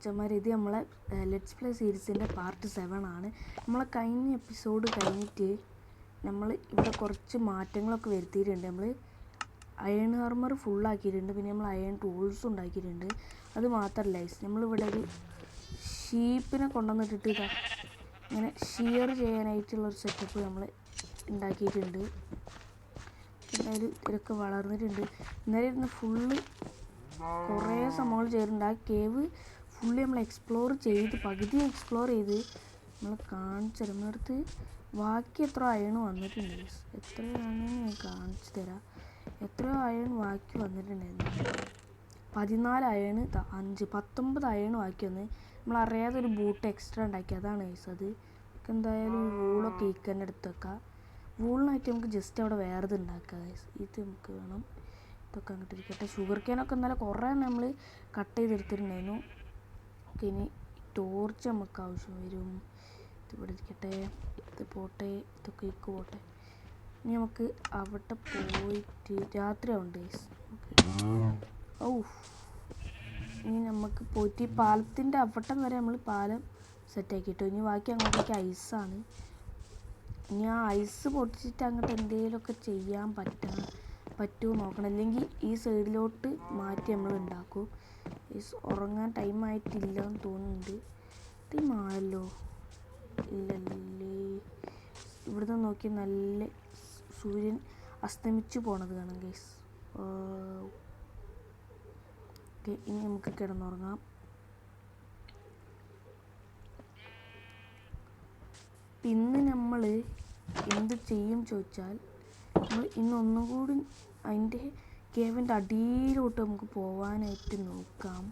മച്ചന്മാർ, ഇത് നമ്മളെ let's play സീരീസിൻ്റെ part 7 ആണ്. നമ്മളെ കഴിഞ്ഞ എപ്പിസോഡ് കഴിഞ്ഞിട്ട് നമ്മൾ ഇവിടെ കുറച്ച് മാറ്റങ്ങളൊക്കെ വരുത്തിയിട്ടുണ്ട്. നമ്മൾ അയൺ ആർമർ ഫുള്ളാക്കിയിട്ടുണ്ട്, പിന്നെ നമ്മൾ അയൺ ടൂൾസും ഉണ്ടാക്കിയിട്ടുണ്ട്. അത് മാത്രമല്ല നമ്മളിവിടെ ഒരു ഷീപ്പിനെ കൊണ്ടുവന്നിട്ടിട്ട് ഇങ്ങനെ ഷിയർ ചെയ്യാനായിട്ടുള്ളൊരു സെറ്റപ്പ് നമ്മൾ ഉണ്ടാക്കിയിട്ടുണ്ട്. എന്തായാലും ഇതൊക്കെ വളർന്നിട്ടുണ്ട്. എന്നാലും ഇരുന്ന് ഫുള്ള് കുറേ സംഭവങ്ങൾ ചെയ്തിട്ടുണ്ട്. ആ കേവ് ഫുള്ളി നമ്മൾ എക്സ്പ്ലോർ ചെയ്ത് പകുതി എക്സ്പ്ലോർ ചെയ്ത് നമ്മൾ കാണിച്ചിരുന്നിടത്ത് ബാക്കി എത്ര അയൺ വന്നിട്ടുണ്ട്. എത്രയാണെന്ന് ഞാൻ കാണിച്ചു തരാം. എത്രയോ അയൺ ബാക്കി വന്നിട്ടുണ്ടായിരുന്നു. 14 അയൺ 19 അയൺ ബാക്കി വന്ന് നമ്മൾ അറിയാതെ ഒരു ബൂട്ട് എക്സ്ട്രാ ഉണ്ടാക്കി. അതാണ് ഗൈസ്. അത് എന്തായാലും ഈ വൂളൊക്കെ ഈക്കന്നെ എടുത്ത് വെക്കാം. വൂളിനായിട്ട് നമുക്ക് ജസ്റ്റ് അവിടെ വേറെ ഇത് ഉണ്ടാക്കാം ഗൈസ്. ഇത് നമുക്ക് വേണം. ഇതൊക്കെ അങ്ങോട്ട് ഇരിക്കട്ടെ. ഷുഗർ കേനൊക്കെ ഇന്നലെ കുറേ നമ്മൾ കട്ട് ചെയ്തെടുത്തിട്ടുണ്ടായിരുന്നു. ഓക്കെ, ഇനി ടോർച്ച് നമുക്ക് ആവശ്യം വരും. ഇതിവിടെ ഇരിക്കട്ടെ. ഇത് പോട്ടെ, ഇതൊക്കെ ഇക്ക് പോട്ടെ. ഇനി നമുക്ക് അവിടെ പോയിട്ട് രാത്രിയാവുണ്ട് ഗൈസ്. ഓ, ഇനി നമുക്ക് പോയിട്ട് ഈ പാലത്തിൻ്റെ അവിട്ടം വരെ നമ്മൾ പാലം സെറ്റാക്കിയിട്ടു. ഇനി ബാക്കി അങ്ങോട്ടേക്ക് ഐസാണ്. ഇനി ആ ഐസ് പൊട്ടിച്ചിട്ട് അങ്ങോട്ട് എന്തെങ്കിലുമൊക്കെ ചെയ്യാൻ പറ്റുമോ നോക്കണം. അല്ലെങ്കിൽ ഈ സൈഡിലോട്ട് മാറ്റി നമ്മൾ ഉണ്ടാക്കും. ഉറങ്ങാൻ ടൈമായിട്ടില്ലെന്ന് തോന്നുന്നുണ്ട്. ടൈമായല്ലോ. ഇല്ലല്ലേ, ഇവിടുന്ന് നോക്കി നല്ല സൂര്യൻ അസ്തമിച്ചു പോണത് കാണാം ഗൈസ്. ഓക്കെ, ഇനി നമുക്ക് കിടന്നുറങ്ങാം. ഇന്ന് നമ്മൾ എന്ത് ചെയ്യും ചോദിച്ചാൽ, നമ്മൾ ഇന്നൊന്നും കൂടി അതിൻ്റെ കേവിൻ്റെ അടിയിലോട്ട് നമുക്ക് പോകാനായിട്ട് നോക്കാം.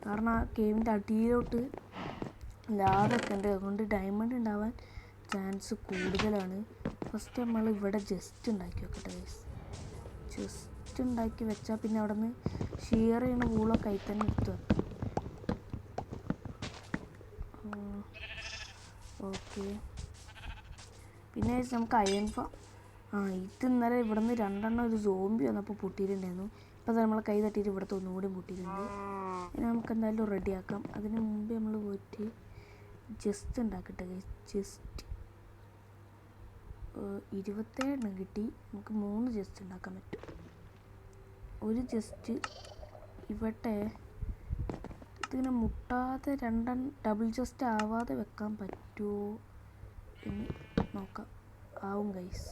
കാരണം ആ കേവിൻ്റെ അടിയിലോട്ട് ലാവൊക്കെ ഉണ്ട്. അതുകൊണ്ട് ഡയമണ്ട് ഉണ്ടാവാൻ ചാൻസ് കൂടുതലാണ്. ഫസ്റ്റ് നമ്മൾ ഇവിടെ ജസ്റ്റ് ഉണ്ടാക്കി വെക്കട്ടെ ഗൈസ്. ജസ്റ്റ് ഉണ്ടാക്കി വെച്ചാൽ പിന്നെ അവിടെ നിന്ന് ഷിയർ ചെയ്യുന്ന വൂളൊക്കെ ആയി തന്നെ എടുത്തു വെക്കാം. ഓക്കെ, പിന്നെ നമുക്ക് അയൺ ഇത് ഇന്നലെ ഇവിടെ നിന്ന് 2 എണ്ണം ഒരു സോംബി വന്നപ്പോൾ പൊട്ടിയിട്ടുണ്ടായിരുന്നു. ഇപ്പോൾ അത് നമ്മളെ കൈ തട്ടിയിട്ട് ഇവിടുത്തെ ഒന്നുകൂടി പൊട്ടിയിട്ടുണ്ട്. ഇനി നമുക്ക് എന്തായാലും റെഡിയാക്കാം. അതിന് മുമ്പ് നമ്മൾ പോയിട്ട് ജസ്റ്റ് ഉണ്ടാക്കട്ടെ ഗൈസ്. ജസ്റ്റ് 27 കിട്ടി. നമുക്ക് 3 ജസ്റ്റ് ഉണ്ടാക്കാൻ പറ്റും. ഒരു ജസ്റ്റ് ഇവിടെ ഇതിങ്ങനെ മുട്ടാതെ 2 ഡബിൾ ജസ്റ്റ് ആവാതെ വെക്കാൻ പറ്റുമോ എന്ന് നോക്കാം. ആവും ഗൈസ്.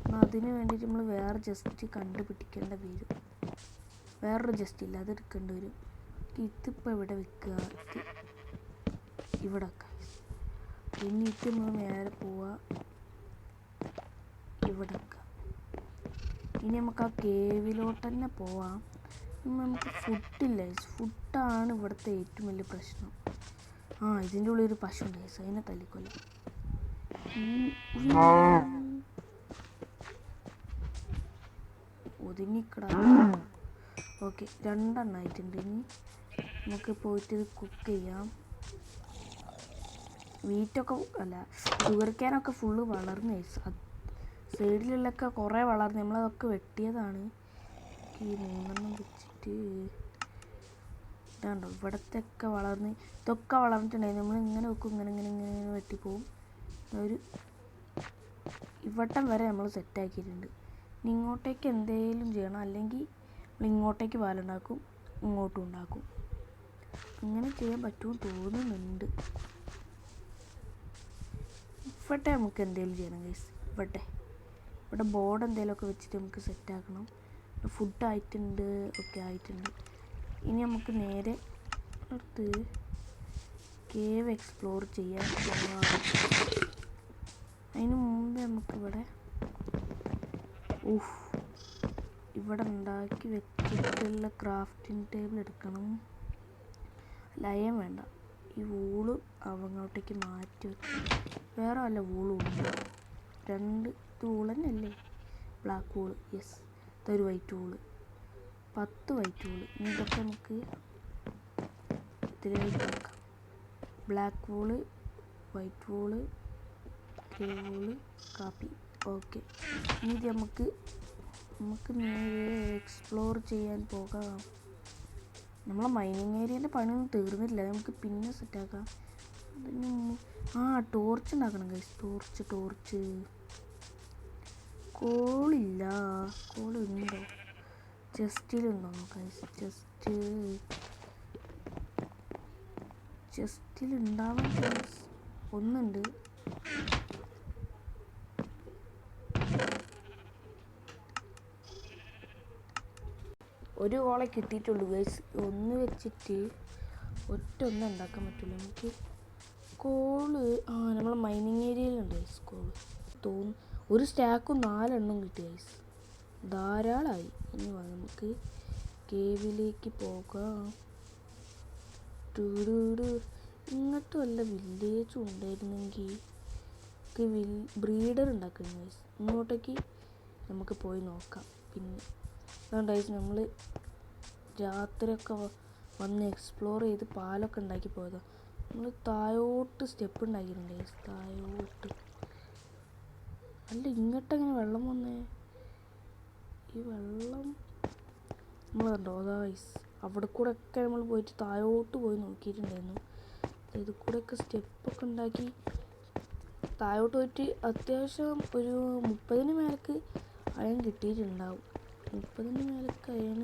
എന്നാൽ അതിന് വേണ്ടിയിട്ട് നമ്മൾ വേറെ ജസ്റ്റ് കണ്ടുപിടിക്കേണ്ട വരും. വേറൊരു ജസ്റ്റ് ഇല്ല, അത് എടുക്കേണ്ടി വരും. ഇതിപ്പോൾ ഇവിടെ വെക്കുക, ഇവിടെ വെക്കാം. പിന്നെ ഇത് നമ്മൾ നേരെ പോവുക, ഇവിടെ വെക്കാം. ഇനി നമുക്ക് ആ കേവിലോട്ട് തന്നെ പോവാം. നമുക്ക് ഫുഡില്ല. ഫുഡാണ് ഇവിടുത്തെ ഏറ്റവും വലിയ പ്രശ്നം. ഇതിൻ്റെ ഉള്ളിൽ ഒരു പശു ഉണ്ട് ഗൈസ്, അതിനെ തല്ലിക്കൊല്ലാം. ഒതുങ്ങിക്കട. ഓക്കെ, 2 എണ്ണം ആയിട്ടുണ്ട്. ഇനി നമുക്ക് പോയിട്ട് ഇത് കുക്ക് ചെയ്യാം. വീറ്റൊക്കെ അല്ല, ഷുഗർ കേനൊക്കെ ഫുള്ള് വളർന്നു ഗൈസ്. സൈഡിലുള്ളൊക്കെ കുറേ വളർന്നു. നമ്മളതൊക്കെ വെട്ടിയതാണ്. ഈ 3 എണ്ണം വെച്ചിട്ട് ഇതാണ്ടോ ഇവിടത്തെയൊക്കെ വളർന്ന് ഇതൊക്കെ വളർന്നിട്ടുണ്ടായി. നമ്മൾ ഇങ്ങനെ വെക്കും, ഇങ്ങനെ വെട്ടിപ്പോവും. ഒരു ഇവട്ടം വരെ നമ്മൾ സെറ്റാക്കിയിട്ടുണ്ട്. ഇനി ഇങ്ങോട്ടേക്ക് എന്തെങ്കിലും ചെയ്യണം. അല്ലെങ്കിൽ നമ്മൾ ഇങ്ങോട്ടേക്ക് പാലുണ്ടാക്കും, ഇങ്ങോട്ടും ഉണ്ടാക്കും. അങ്ങനെ ചെയ്യാൻ പറ്റുമെന്ന് തോന്നുന്നുണ്ട്. ഇവിടെ നമുക്ക് എന്തെങ്കിലും ചെയ്യണം ഗൈസ്. ഇവിടെ ബോർഡ് എന്തെങ്കിലുമൊക്കെ വെച്ചിട്ട് നമുക്ക് സെറ്റാക്കണം. ഫുഡ് ആയിട്ടുണ്ട്, ഒക്കെ ആയിട്ടുണ്ട്. ഇനി നമുക്ക് നേരെ അടുത്ത് കേവ് എക്സ്പ്ലോർ ചെയ്യാൻ പോകാം. അതിന് മുമ്പ് നമുക്കിവിടെ ഇവിടെ ഉണ്ടാക്കി വെച്ചിട്ടുള്ള ക്രാഫ്റ്റിംഗ് ടേബിൾ എടുക്കണം. ലയം വേണ്ട, ഈ വൂള് അങ്ങോട്ടേക്ക് മാറ്റി വെക്കണം. വേറെ വല്ല വൂളും ഉണ്ട്. 2 വൂൾ തന്നെയല്ലേ, ബ്ലാക്ക് വൂള്. യെസ്, ഇതൊരു വൈറ്റ് വൂള്, 10 വൈറ്റ് വൂള്. ഇനി ഇതൊക്കെ നമുക്ക് ഇതിലേക്ക് വെക്കാം. Black wool, white wool, grey wool, കാപ്പി. ഓക്കെ, ഇനി ഇത് നമുക്ക് നേരെ എക്സ്പ്ലോർ ചെയ്യാൻ പോകാം. നമ്മളെ മൈനിങ് ഏരിയൻ്റെ പണിയൊന്നും തീർന്നില്ല, നമുക്ക് പിന്നെ സെറ്റാക്കാം. അതിന് ടോർച്ച് ഉണ്ടാക്കണം ഗൈസ്. ടോർച്ച് കോളില്ല. കോൾ ഉണ്ടോ? ചെസ്റ്റിലുണ്ടോ ഗൈസ്? ചെസ്റ്റിലുണ്ടാവാൻ ചാൻസ് ഒന്നുണ്ട്. ഒരു കോളെ കിട്ടിയിട്ടുള്ളൂ ഗൈസ്. ഒന്ന് വെച്ചിട്ട് ഒന്നും ഉണ്ടാക്കാൻ പറ്റില്ല നമുക്ക്. കോള് നമ്മളെ മൈനിങ് ഏരിയയിലുണ്ട് ഗൈസ് കോള്. ഒരു സ്റ്റാക്കും 4 എണ്ണം കിട്ടി ഗൈസ്. ധാരാളമായി. ഇനി നമുക്ക് കേവിലേക്ക് പോകാം. ഇങ്ങോട്ട് വല്ല വില്ലേജും ഉണ്ടായിരുന്നെങ്കിൽ ബ്രീഡർ ഉണ്ടാക്കണം ഗൈസ്. ഇങ്ങോട്ടേക്ക് നമുക്ക് പോയി നോക്കാം. പിന്നെ അതുകൊണ്ടായി നമ്മൾ രാത്രിയൊക്കെ വന്ന് എക്സ്പ്ലോർ ചെയ്ത് പാലൊക്കെ ഉണ്ടാക്കി പോയതാണ്. നമ്മൾ താഴോട്ട് സ്റ്റെപ്പ് ഉണ്ടാക്കിയിട്ടുണ്ട് ഗൈസ്. താഴോട്ട് അല്ല, ഇങ്ങോട്ടെങ്ങനെ വെള്ളം വന്നേ? ഈ വെള്ളം നമ്മൾ കണ്ടോ? ഗൈസ് അവിടെ കൂടെ ഒക്കെ നമ്മൾ പോയിട്ട് താഴോട്ട് പോയി നോക്കിയിട്ടുണ്ടായിരുന്നു. ഇത് കൂടെയൊക്കെ സ്റ്റെപ്പൊക്കെ ഉണ്ടാക്കി താഴോട്ട് പോയിട്ട് അത്യാവശ്യം ഒരു 30 മേലേക്ക് അയൺ കിട്ടിയിട്ടുണ്ടാവും. 30 മേലേക്ക് അയൺ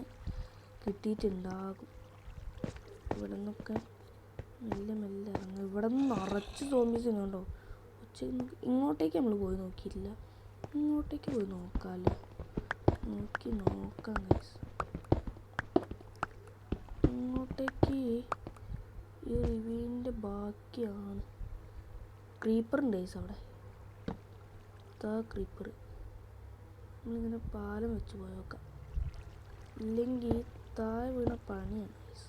കിട്ടിയിട്ടുണ്ടാകും. ഇവിടെ നിന്നൊക്കെ മെല്ലെ ഇറങ്ങും. ഇവിടെ നിന്ന് നിറച്ച് സോംബീസ് ഉണ്ടോ? ഇങ്ങോട്ടേക്ക് നമ്മൾ പോയി നോക്കിയിട്ടില്ല. ഇങ്ങോട്ടേക്ക് പോയി നോക്കാമല്ലോ. നോക്കാം ഗൈസ്. ഇങ്ങോട്ടേക്ക് ഈ റിവ്യൂവിൻ്റെ ബാക്കിയാണ്. ക്രീപ്പർ ഉണ്ട് ഗൈസ് അവിടെ. ക്രീപ്പർ നമ്മളിങ്ങനെ പാലം വെച്ച് പോയേക്കാം. ഇല്ലെങ്കിൽ താഴെ വീണ പണിയാണ് ഗൈസ്.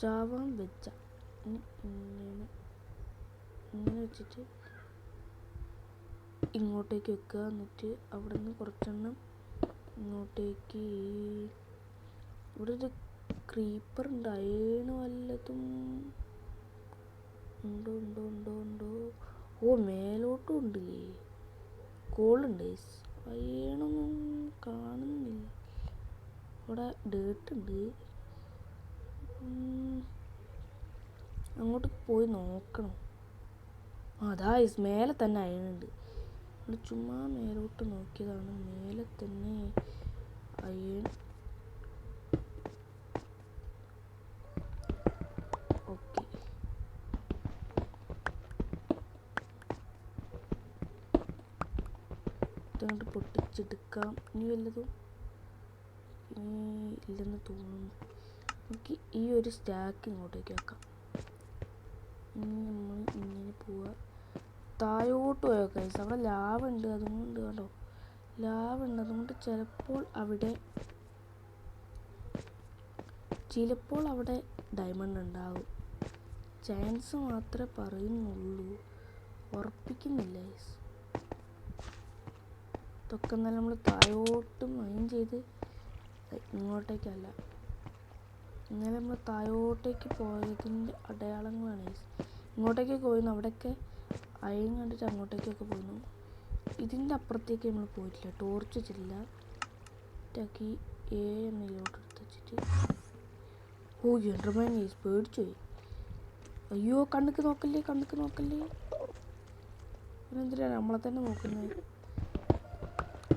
ചാവാൻ വെച്ച ഇങ്ങനെ വെച്ചിട്ട് ഇങ്ങോട്ടേക്ക് വെക്കുക. എന്നിട്ട് അവിടെ നിന്ന് കുറച്ചെണ്ണം ഇങ്ങോട്ടേക്ക്. ഇവിടെ ഒരു ക്രീപ്പർ ഉണ്ട്. അയണ് വല്ലതും ഉണ്ടോ? മേലോട്ടും ഉണ്ട്. കോളുണ്ട്. അയണൊന്നും കാണുന്നില്ല. ഇവിടെ ഡേർട്ട് ഉണ്ട്. അങ്ങോട്ട് പോയി നോക്കണം. അതാ മേലെ തന്നെ അയണുണ്ട്. നമ്മൾ ചുമ്മാ മേലോട്ട് നോക്കിയതാണ്. മേലെ തന്നെ അയൺ. ഓക്കെ, ഇതങ്ങോട്ട് പൊട്ടിച്ചെടുക്കാം. ഇനി വല്ലതും ഇല്ലെന്ന് തോന്നുന്നു. നമുക്ക് ഈ ഒരു സ്റ്റാക്ക് ഇങ്ങോട്ടേക്ക് വെക്കാം. നമ്മൾ ഇങ്ങനെ പോവുക. താഴോട്ട് പോയോ ഗൈസ്? അവിടെ ലാവ ഉണ്ട്. അതുകൊണ്ട് കണ്ടോ, ലാവ ഉണ്ട്. അതുകൊണ്ട് ചിലപ്പോൾ അവിടെ ഡയമണ്ട് ഉണ്ടാകും. ചാൻസ് മാത്രമേ പറയുന്നുള്ളൂ, ഉറപ്പിക്കുന്നില്ല ഗൈസ്. ഇതൊക്കെ എന്നാലും നമ്മൾ താഴോട്ട് മൈൻ ചെയ്ത് ഇങ്ങോട്ടേക്കല്ല, ഇന്നലെ നമ്മൾ താഴോട്ടേക്ക് പോയതിൻ്റെ അടയാളങ്ങളാണ് ഗൈസ്. ഇങ്ങോട്ടേക്കൊക്കെ പോയിരുന്നു. അവിടെയൊക്കെ അയൺ കണ്ടിട്ട് അങ്ങോട്ടേക്കൊക്കെ പോയിരുന്നു. ഇതിൻ്റെ അപ്പുറത്തേക്ക് നമ്മൾ പോയിട്ടില്ല. ടോർച്ച് വെച്ചിട്ടില്ല. ടാക്കി എന്നിലോട്ട് എടുത്ത് വെച്ചിട്ട് എൻ്റർമാൻ ഗൈസ്. പേടിച്ചു പോയി. അയ്യോ, കണ്ണുക്ക് നോക്കല്ലേ. അവനെന്തിനാ നമ്മളെ തന്നെ നോക്കുന്നത്?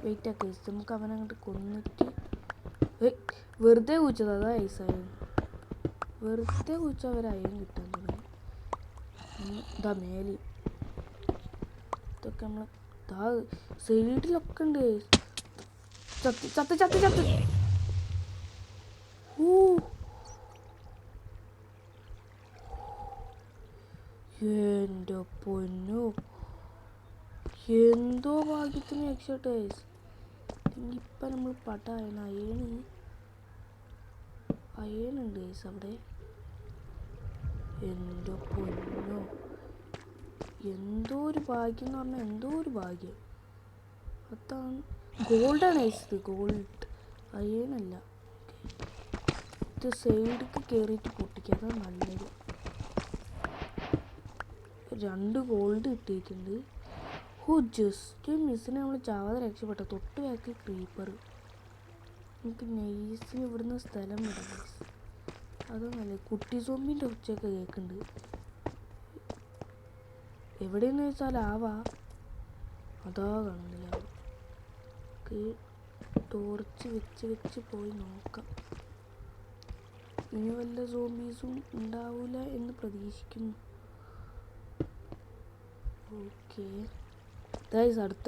വെയിറ്റ് ആക്കി ഗൈസ്. നമുക്ക് അവനെ അങ്ങോട്ട് കൊന്നിട്ട് വെറുതെ കുഴിച്ചത്. അതാ ഗൈസ് അയൺ. വെറുതെ കുഴിച്ചാൽ അവർ അയൺ കിട്ടാൻ തുടങ്ങി. ഇതാ മേലി ഇതൊക്കെ നമ്മൾ സൈഡിലൊക്കെ ഉണ്ട്. ചത്ത് എൻ്റെ പൊന്നു, എന്തോ ഭാഗ്യത്തിന് രക്ഷപ്പെട്ടു ഗൈസ്. ഇപ്പം നമ്മൾ അയണുണ്ട് ഗൈസ് അവിടെ. എൻ്റെ പൊന്നു, എന്തോ ഒരു ഭാഗ്യം എന്ന് പറഞ്ഞാൽ എന്തോ ഒരു ഭാഗ്യം. അതാണ് ഗോൾഡാണ് ഗൈസ്. ഇത് ഗോൾഡ് അയണല്ല. ഇത് സൈഡിലേക്ക് കയറിയിട്ട് പൊട്ടിക്കുക, അതാണ് നല്ലത്. 2 ഗോൾഡ് കിട്ടിയിട്ടുണ്ട്. ജസ്റ്റ് മിസ്സിനെ നമ്മൾ ചാവാതെ രക്ഷപ്പെട്ട. തൊട്ട് ബാക്കിൽ ക്രീപ്പർ. നമുക്ക് നൈസിന് ഇവിടുന്ന് സ്ഥലം വിടാം ഗൈസ്. അതൊന്നല്ലേ കുട്ടി സോമ്പിൻ്റെ ഒച്ചയൊക്കെ കേൾക്കുന്നുണ്ട്. എവിടെയെന്ന് വെച്ചാൽ ആവാ അതാ കാണുന്നില്ല. ടോർച്ച് വെച്ച് പോയി നോക്കാം. ഇനി വല്ല സോംബീസും ഉണ്ടാവില്ല എന്ന് പ്രതീക്ഷിക്കുന്നു. ഓക്കെ ഗൈസ്, അടുത്ത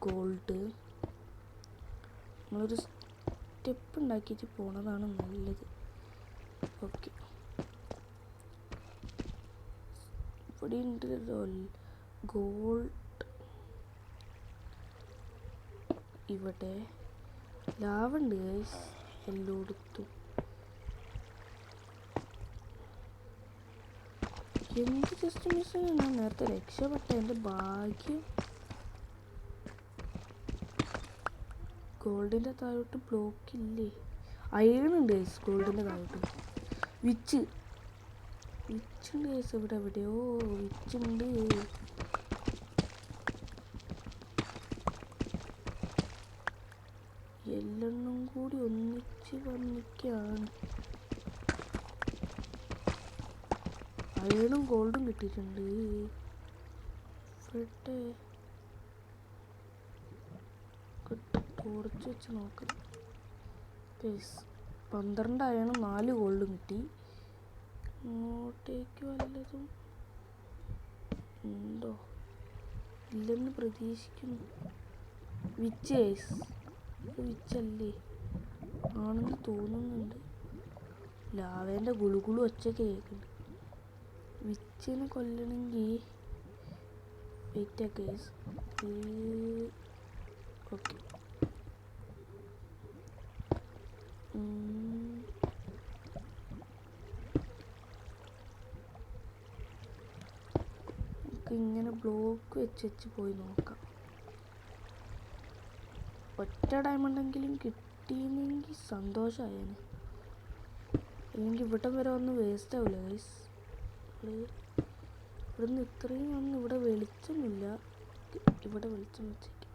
ഗോൾഡ് നമ്മളൊരു സ്റ്റെപ്പ് ഉണ്ടാക്കിയിട്ട് പോണതാണ് നല്ലത്. ഓക്കെ, ഇവിടെ ഉണ്ട് ഗോൾഡ്. ഇവിടെ ലാവ ഉണ്ട് ഗൈസ് എല്ലായിടത്തും. എന്ത് ജസ്റ്റ് മിസ്സിങ്, ഞാൻ നേരത്തെ രക്ഷപ്പെട്ട എൻ്റെ ഭാഗ്യം. ഗോൾഡിൻ്റെ താഴോട്ട് ബ്ലോക്ക് ഇല്ലേ? അയണുണ്ട് ഗൈസ് ഗോൾഡിൻ്റെ താഴോട്ട്. വിച്ചുണ്ട് ഗൈസ്, ഇവിടെ എവിടെയോ വിച്ചുണ്ട്. എല്ലെണ്ണം കൂടി ഒന്നിച്ച് വന്നിക്കാണ്. അയണും ഗോൾഡും കിട്ടിയിട്ടുണ്ട്. ഇവിടെ ടോർച്ച് വെച്ച് നോക്കാം. 12 അയണും 4 ഗോൾഡും കിട്ടി. ഇങ്ങോട്ടേക്ക് വല്ലതും ഉണ്ടോ? ഇല്ലെന്ന് പ്രതീക്ഷിക്കുന്നു. വിച്ചല്ലേ ആണെന്ന് തോന്നുന്നുണ്ട്. ലാവേൻ്റെ ഗുളുഗുളു ഒച്ച കേൾക്കുന്നുണ്ട്. വിച്ചിനെ കൊല്ലണമെങ്കിൽ വെയിറ്റ് ഗൈസ്. ഓക്കെ, ഇങ്ങനെ ബ്ലോക്ക് വെച്ച് പോയി നോക്കാം. ഒറ്റ ഡയമണ്ടെങ്കിലും കിട്ടിയെങ്കിൽ സന്തോഷമായേനെ. അല്ലെങ്കിൽ ഇവിടെ വരെ ഒന്ന് വേസ്റ്റ് ആവില്ല ഗൈസ്. ഇവിടുന്ന് ഇത്രയും വന്ന് ഇവിടെ വെളിച്ചമില്ല. ഇവിടെ വെളിച്ചം വെച്ചേക്കാം.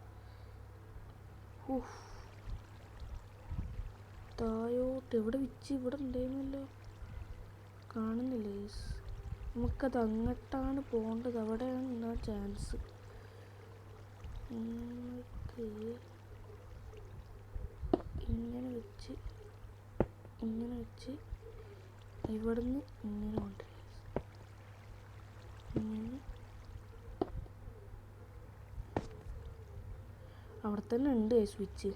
തായോട്ട് എവിടെ വിച്ച് ഇവിടെ ഉണ്ടായിരുന്നല്ലോ, കാണുന്നില്ല ഗൈസ്. നമുക്കത് അങ്ങോട്ടാണ് പോകേണ്ടത്. അവിടെയാണ് ഉണ്ടാ ചാൻസ്. ഇങ്ങനെ വെച്ച് ഇവിടുന്ന് ഇങ്ങനെ കൊണ്ടുവരും. അവിടെ തന്നെ ഉണ്ട് സ്വിച്ച്.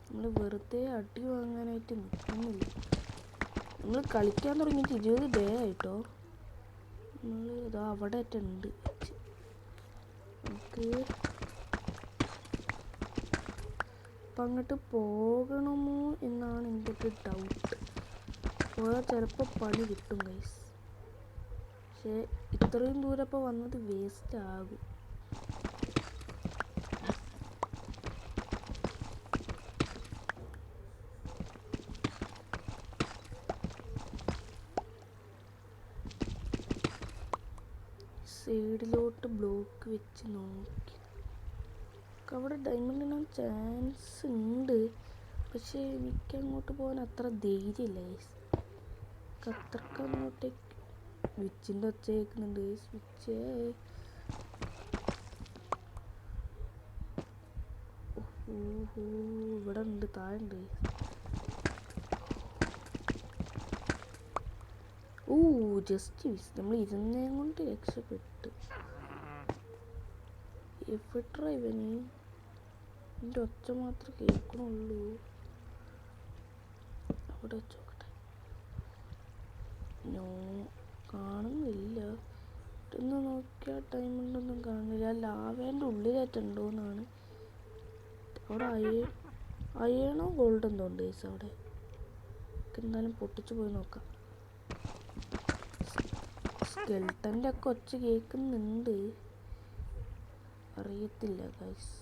നമ്മൾ വെറുതെ അടി വാങ്ങാനായിട്ട് നിൽക്കുന്നില്ല. നമ്മൾ കളിക്കാൻ തുടങ്ങിയിട്ട് 20 ഡേ ആയിട്ടോ. നമ്മൾ ഇതാ അവിടെ ഉണ്ട്. നമുക്ക് അപ്പം അങ്ങോട്ട് പോകണമോ എന്നാണ് എൻ്റെ ഒരു ഡൗട്ട്. പോയാൽ ചിലപ്പോൾ പണി കിട്ടും ഗൈസ്. പക്ഷേ ഇത്രയും ദൂരം ഇപ്പോൾ വന്നത് വേസ്റ്റ് ആകും. സൈഡിലോട്ട് ബ്ലോക്ക് വെച്ച് നോക്കി. അവിടെ ഡയമണ്ട് ഇടാൻ ചാൻസ് ഉണ്ട്. പക്ഷേ എനിക്ക് അങ്ങോട്ട് പോകാൻ അത്ര ധൈര്യമില്ല ഗൈസ്. അത്രക്ക് അങ്ങോട്ടേക്ക് സ്വിച്ചിൻ്റെ ഒച്ച കേൾക്കുന്നുണ്ട്. സ്വിച്ച് ഇവിടെ ഉണ്ട്, താഴുണ്ട്. Just miss. നമ്മൾ ഇരുന്നേം കൊണ്ട് രക്ഷപ്പെട്ടു. എവിടെ ഇവന്? എൻ്റെ ഒച്ച മാത്രം കേൾക്കണുള്ളൂ. അവിടെ വെച്ചോക്കട്ടെ. കാണുന്നില്ല. ഇന്ന് നോക്കിയാൽ ടൈമുണ്ടൊന്നും കാണില്ല. ലാവേൻ്റെ ഉള്ളിലായിട്ടുണ്ടോയെന്നാണ്. അവിടെ അയണോ ഗോൾഡ് എന്തോ ഉണ്ട് ഗൈസ് അവിടെ. എന്തായാലും പൊട്ടിച്ച് പോയി നോക്കാം. സ്കെൽട്ടൻ്റെ ഒക്കെ ഒച്ച കേൾക്കുന്നുണ്ട്. അറിയത്തില്ല ഗൈസ്.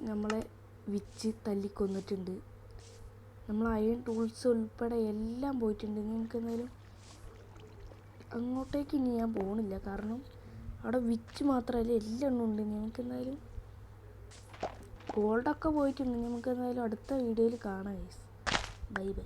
നമ്മളെ വിച്ച് തല്ലിക്കൊന്നിട്ടുണ്ട്. നമ്മൾ അയൺ ടൂൾസ് ഉൾപ്പെടെ എല്ലാം പോയിട്ടുണ്ട്. നിങ്ങൾക്ക് എന്തായാലും അങ്ങോട്ടേക്ക് ഇനി ഞാൻ പോകണില്ല. കാരണം അവിടെ വിച്ച് മാത്രമല്ല എല്ലാം ഉണ്ട്. നമുക്ക് എന്തായാലും ഗോൾഡൊക്കെ പോയിട്ടുണ്ട്. നമുക്ക് എന്തായാലും അടുത്ത വീഡിയോയിൽ കാണാം ഗൈസ്. Bye bye.